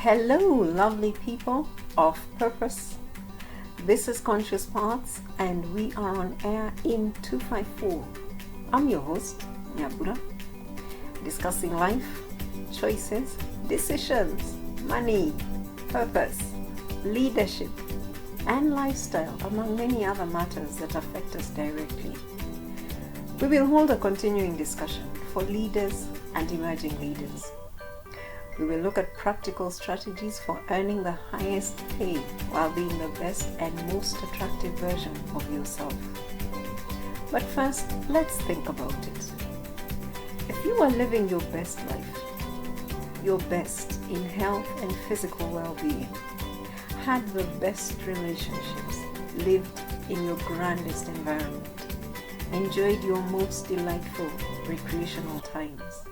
Hello, lovely people of purpose. This is Conscious Paths, and we are on air in 254. I'm your host, Nyabura, discussing life, choices, decisions, money, purpose, leadership, and lifestyle, among many other matters that affect us directly. We will hold a continuing discussion for leaders and emerging leaders. We will look at practical strategies for earning the highest pay while being the best and most attractive version of yourself. But first, let's think about it. If you are living your best life, your best in health and physical well-being, had the best relationships, lived in your grandest environment, enjoyed your most delightful recreational times,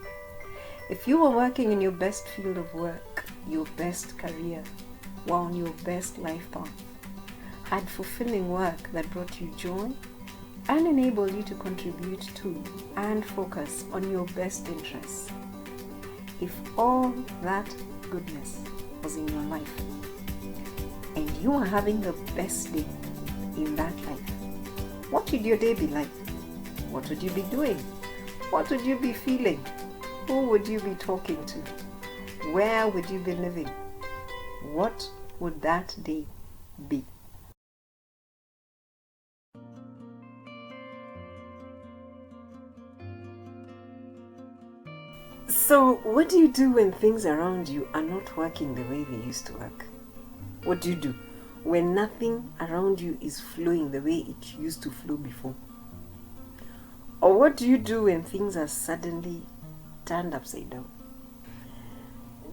if you were working in your best field of work, your best career, were on your best life path, had fulfilling work that brought you joy and enabled you to contribute to and focus on your best interests, if all that goodness was in your life, and you are having the best day in that life, what would your day be like? What would you be doing? What would you be feeling? Who would you be talking to? Where would you be living? What would that day be? So, what do you do when things around you are not working the way they used to work? What do you do when nothing around you is flowing the way it used to flow before? Or what do you do when things are suddenly turned upside down?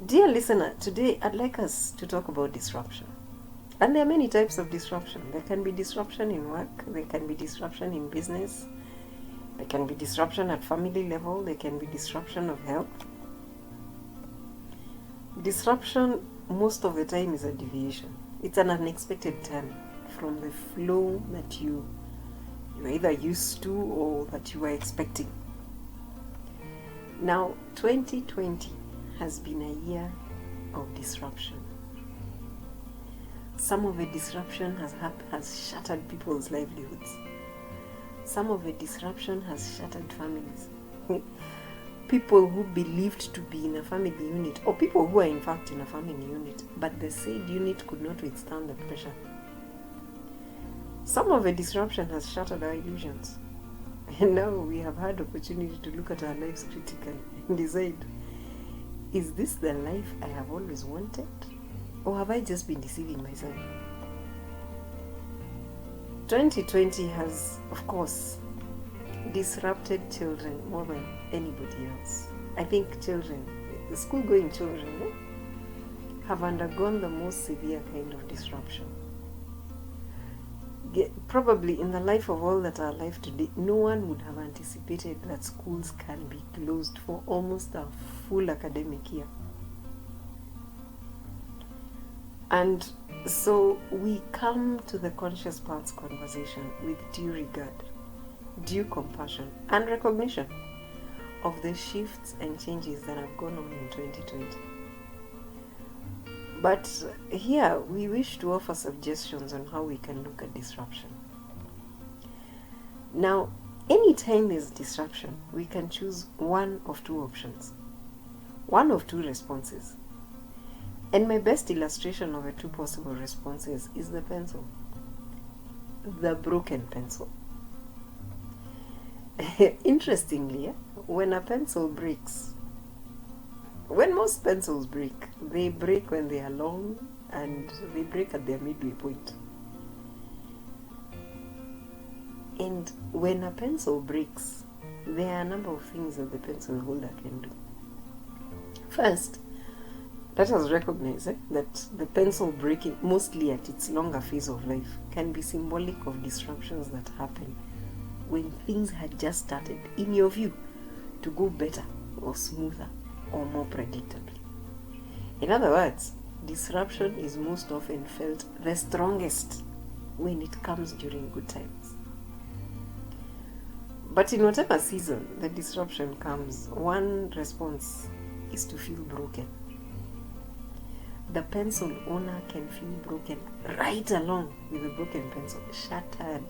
Dear listener, today I'd like us to talk about disruption. And there are many types of disruption. There can be disruption in work, there can be disruption in business, there can be disruption at family level, there can be disruption of health. Disruption most of the time is a deviation. It's an unexpected turn from the flow that you're either used to or that you were expecting. Now, 2020 has been a year of disruption. Some of the disruption has shattered people's livelihoods. Some of the disruption has shattered families. People who believed to be in a family unit, or people who are in fact in a family unit, but the said unit could not withstand the pressure. Some of the disruption has shattered our illusions. And now we have had opportunity to look at our lives critically and decide, is this the life I have always wanted? Or have I just been deceiving myself? 2020 has, of course, disrupted children more than anybody else. I think children, the school-going children, have undergone the most severe kind of disruption. Probably in the life of all that are alive today, no one would have anticipated that schools can be closed for almost a full academic year. And so we come to the Conscious Paths conversation with due regard, due compassion, and recognition of the shifts and changes that have gone on in 2020. But here we wish to offer suggestions on how we can look at disruption. Now, anytime there's disruption, we can choose one of two options, one of two responses. And my best illustration of the two possible responses is the pencil, the broken pencil. Interestingly, when a pencil breaks, when most pencils break, they break when they are long and they break at their midway point. And when a pencil breaks, there are a number of things that the pencil holder can do. First, let us recognize that the pencil breaking, mostly at its longer phase of life, can be symbolic of disruptions that happen when things had just started, in your view, to go better or smoother or more predictably. In other words, disruption is most often felt the strongest when it comes during good times. But in whatever season the disruption comes, one response is to feel broken. the pencil owner can feel broken right along with the broken pencil, shattered.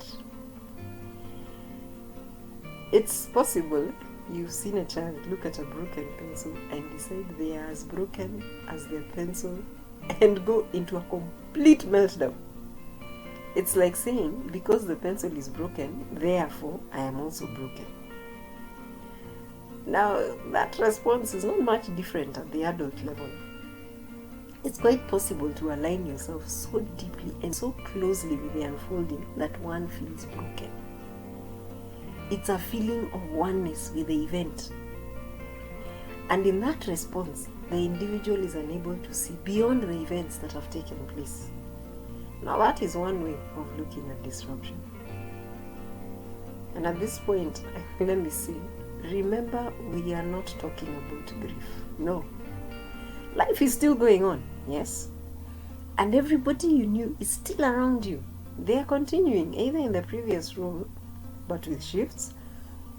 It's possible you've seen a child look at a broken pencil and decide they are as broken as their pencil and go into a complete meltdown. It's like saying, because the pencil is broken, therefore I am also broken. Now, that response is not much different at the adult level. It's quite possible to align yourself so deeply and so closely with the unfolding that one feels broken. It's a feeling of oneness with the event. And in that response, the individual is unable to see beyond the events that have taken place. Now, that is one way of looking at disruption. And at this point, let me see. Remember, we are not talking about grief. No. Life is still going on, yes? And everybody you knew is still around you. They are continuing either in the previous role, but with shifts,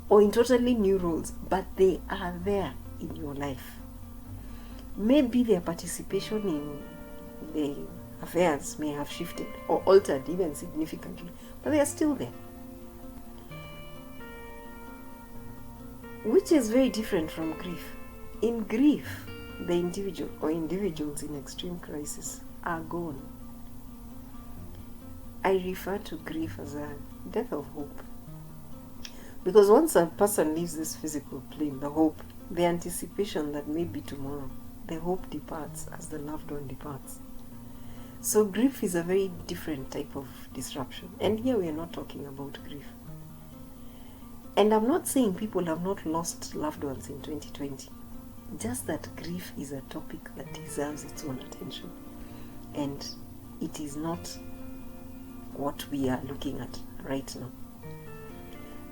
or in totally new roles, but they are there in your life. Maybe their participation in the affairs may have shifted or altered even significantly, but they are still there. Which is very different from grief. In grief, the individual or individuals in extreme crisis are gone. I refer to grief as a death of hope. Because once a person leaves this physical plane, the hope, the anticipation that maybe tomorrow, the hope departs as the loved one departs. So grief is a very different type of disruption. And here we are not talking about grief. And I'm not saying people have not lost loved ones in 2020. Just that grief is a topic that deserves its own attention. And it is not what we are looking at right now.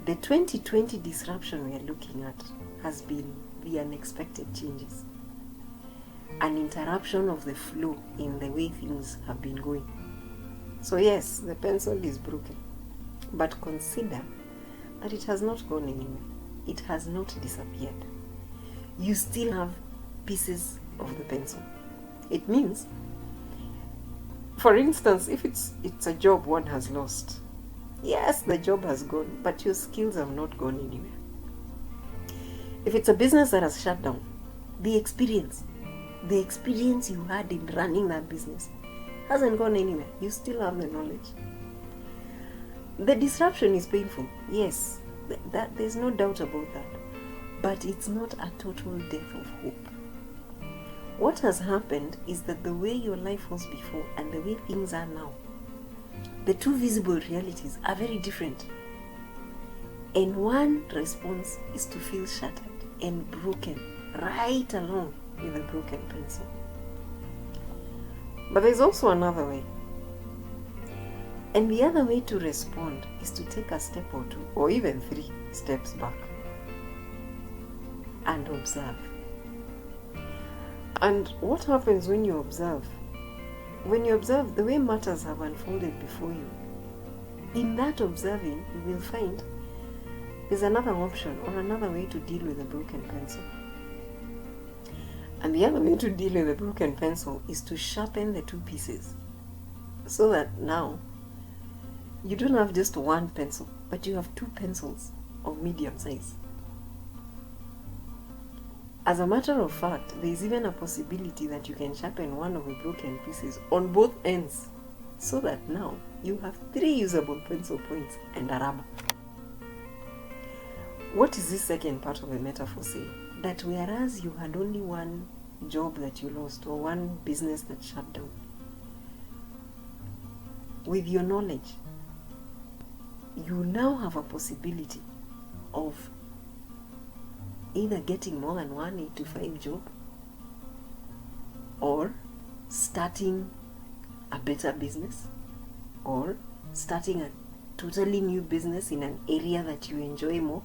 The 2020 disruption we are looking at has been the unexpected changes. An interruption of the flow in the way things have been going. So yes, the pencil is broken. But consider that it has not gone anywhere. It has not disappeared. You still have pieces of the pencil. It means, for instance, if it's a job one has lost, yes, the job has gone, but your skills have not gone anywhere. If it's a business that has shut down, the experience you had in running that business hasn't gone anywhere. You still have the knowledge. The disruption is painful, yes, that there's no doubt about that. But it's not a total death of hope. What has happened is that the way your life was before and the way things are now, the two visible realities are very different. And one response is to feel shattered and broken right along with a broken pencil. But there's also another way. And the other way to respond is to take a step or two, or even 3 steps back and observe. And what happens when you observe? When you observe the way matters have unfolded before you, in that observing, you will find there's another option or another way to deal with a broken pencil. And the other way to deal with a broken pencil is to sharpen the 2 pieces so that now you don't have just one pencil, but you have 2 pencils of medium size. As a matter of fact, there is even a possibility that you can sharpen one of the broken pieces on both ends, so that now you have 3 usable pencil points and a rubber. What is this second part of the metaphor saying? That whereas you had only one job that you lost or one business that shut down, with your knowledge, you now have a possibility of either getting more than one 8-to-5 job or starting a better business or starting a totally new business in an area that you enjoy more.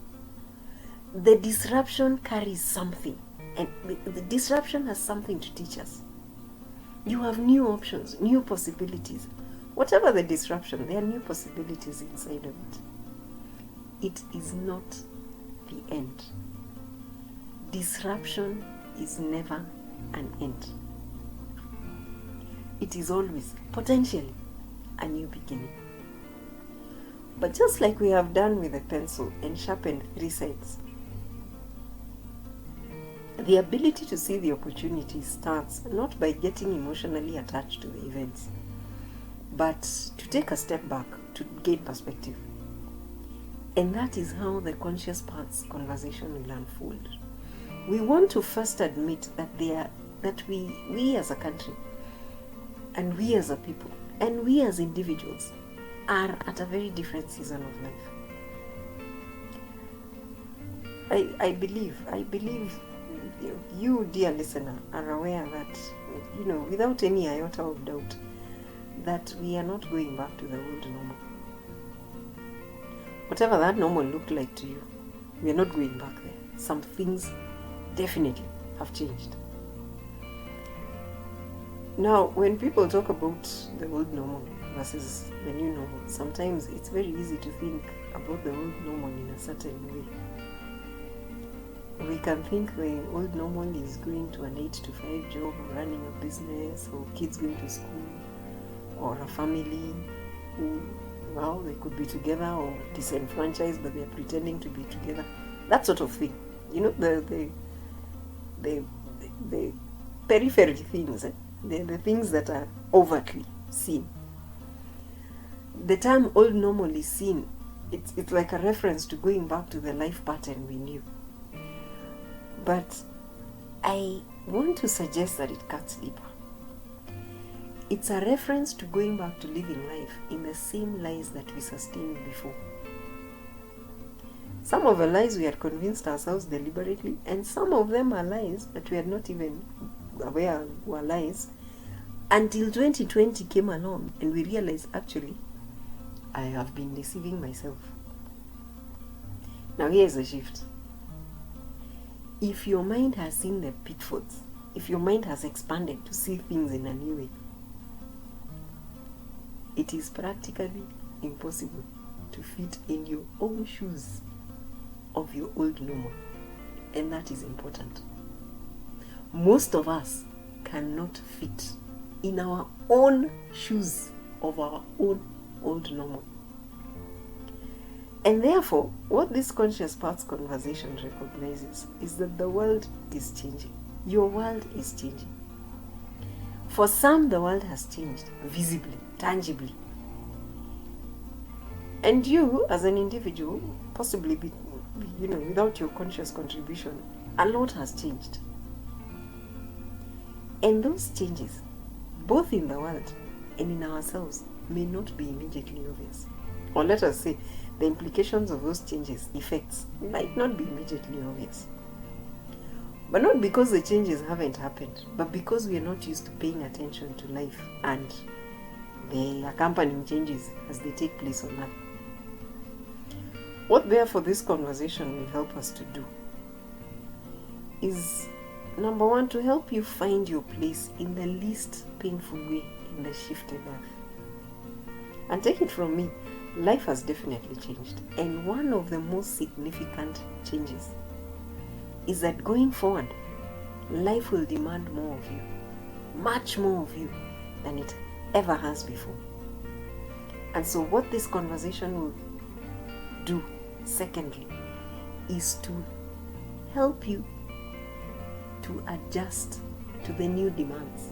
The disruption carries something, and the disruption has something to teach us. You have new options, new possibilities. Whatever the disruption, there are new possibilities inside of it. It is not the end. Disruption is never an end. it is always potentially a new beginning. But just like we have done with a pencil and sharpened 3 sides, the ability to see the opportunity starts not by getting emotionally attached to the events, but to take a step back to gain perspective. And that is how the conscious parts conversation will unfold. We want to first admit that we as a country, and we as a people, and we as individuals are at a very different season of life. I believe you, dear listener, are aware that, without any iota of doubt, that we are not going back to the old normal. Whatever that normal looked like to you, we are not going back there. Some things definitely have changed. Now, when people talk about the old normal versus the new normal, sometimes it's very easy to think about the old normal in a certain way. We can think the old normal is going to an 8 to 5 job, or running a business, or kids going to school, or a family who, well, they could be together or disenfranchised, but they're pretending to be together. That sort of thing. The periphery things, the things that are overtly seen. The term old normal is seen. It's like a reference to going back to the life pattern we knew. But I want to suggest that it cuts deeper. It's a reference to going back to living life in the same lies that we sustained before. Some of the lies we had convinced ourselves deliberately, and some of them are lies that we had not even aware were lies until 2020 came along and we realized, actually, I have been deceiving myself. Now here's the shift. If your mind has seen the pitfalls, if your mind has expanded to see things in a new way, it is practically impossible to fit in your own shoes of your old normal. And that is important. Most of us cannot fit in our own shoes of our own old normal. And therefore, what this conscious parts conversation recognizes is that the world is changing. Your world is changing. For some, the world has changed visibly, tangibly. And you, as an individual, possibly without your conscious contribution, a lot has changed. And those changes, both in the world and in ourselves, may not be immediately obvious. Or let us say, the implications of those changes, effects, might not be immediately obvious. But not because the changes haven't happened, but because we are not used to paying attention to life and the accompanying changes as they take place on Earth. What therefore this conversation will help us to do is, number one, to help you find your place in the least painful way in the shifted Earth. And take it from me, life has definitely changed. And one of the most significant changes is that going forward, life will demand more of you, much more of you than it ever has before. And so what this conversation will do, secondly, is to help you to adjust to the new demands.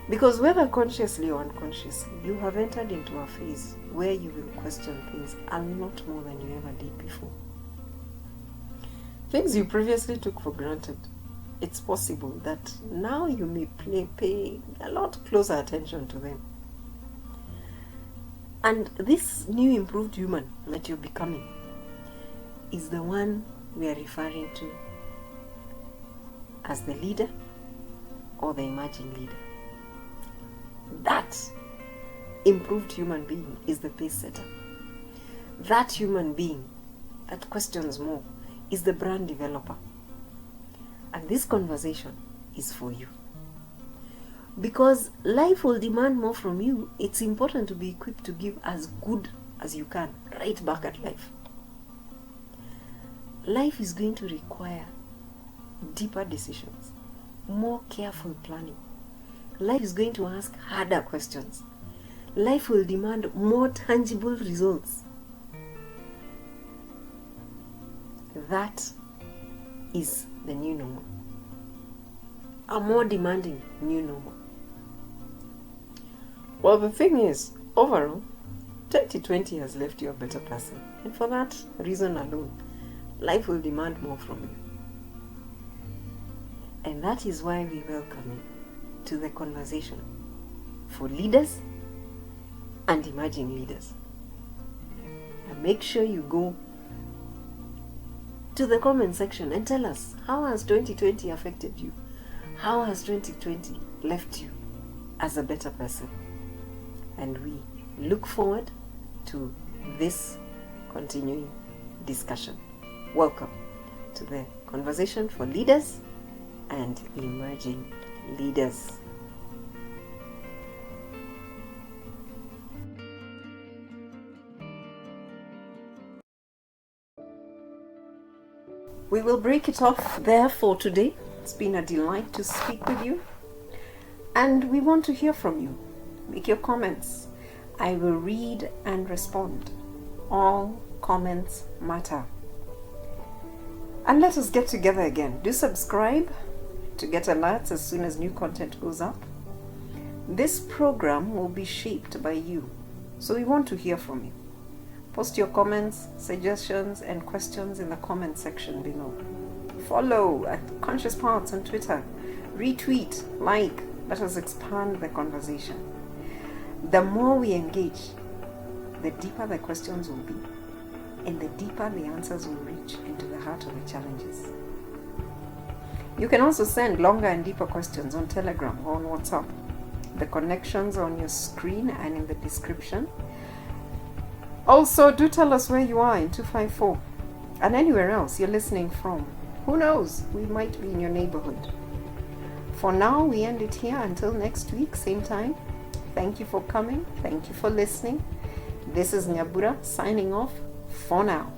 Because whether consciously or unconsciously, you have entered into a phase where you will question things a lot more than you ever did before. Things you previously took for granted, it's possible that now you may pay a lot closer attention to them. And this new improved human that you're becoming is the one we are referring to as the leader or the emerging leader. That improved human being is the pace setter. That human being that questions more is the brand developer. And this conversation is for you. Because life will demand more from you, it's important to be equipped to give as good as you can, right back at life. Life is going to require deeper decisions, more careful planning, Life is going to ask harder questions. Life will demand more tangible results. That is the new normal. A more demanding new normal. Well, the thing is, overall, 2020 has left you a better person. And for that reason alone, life will demand more from you. And that is why we welcome you to the conversation for leaders and emerging leaders. And make sure you go to the comment section and tell us, how has 2020 affected you? How has 2020 left you as a better person? And we look forward to this continuing discussion. Welcome to the conversation for leaders and emerging leaders. We will break it off there for today. It's been a delight to speak with you, and we want to hear from you. Make your comments. I will read and respond. All comments matter. And let us get together again. Do subscribe to get alerts as soon as new content goes up. This program will be shaped by you, so we want to hear from you. Post your comments, suggestions, and questions in the comment section below. Follow at Conscious Paths on Twitter. Retweet, like, let us expand the conversation. The more we engage, the deeper the questions will be, and the deeper the answers will reach into the heart of the challenges. You can also send longer and deeper questions on Telegram or on WhatsApp. The connections are on your screen and in the description. Also, do tell us where you are in 254 and anywhere else you're listening from. Who knows? We might be in your neighborhood. For now, we end it here. Until next week, same time. Thank you for coming. Thank you for listening. This is Nyabura signing off for now.